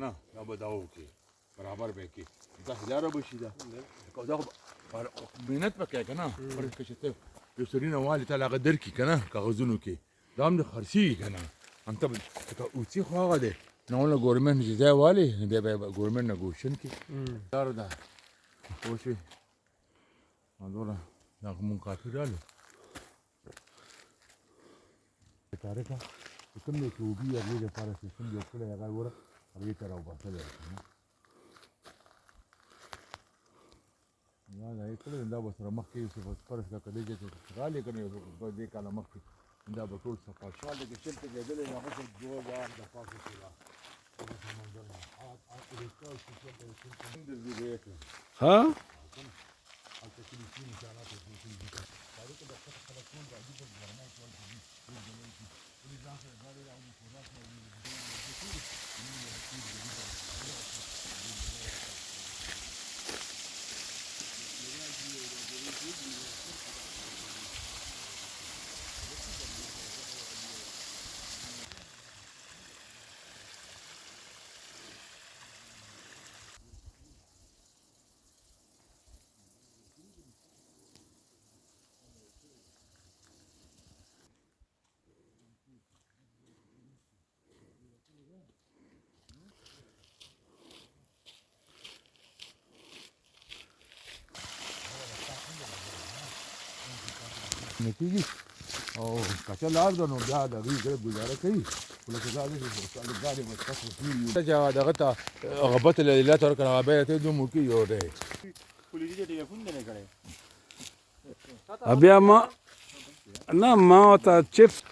نه دا به دا وکړي برابر به کړي دا هلاره به شي دا دا محنت به کوي که نه فرض کړه چې ته یو سړي نه والي ته هغه درکړي که نه کاغذونو کې دا هم د خرڅېږي که نه همته به لکه اوڅې خو هغه دی ناونه ګورمنټ چې ځای والي بیا به یې ګورمنټ نګوشن کړي لاره ده پوه شوې دونه دغه مونږ کافي رالو تاریخه چې کوم دی چې اوبي هغې دپاره سیستم جوړ کړی هغه وره هغې ته راوباسلی دا دا یې کړی دا به سره مخکې فرض کړه که دې ځای ته رالې که نه یو دې کاله مخکې دا به ټول صفا شوه لکه شل ته کېدلی هغه خو دوه بار دفعه کړي ها نه کېږي او کچه لار ده نو بیا د هغې سره ګزاره کوي خو لکه دا دی چې ګاډي به ستاسو کېږي چې هغه دغه ته هغه بته لیلا ته ورکړه هغه بیا ته دوه موکي یو دی بیا ما نه ما ته چفت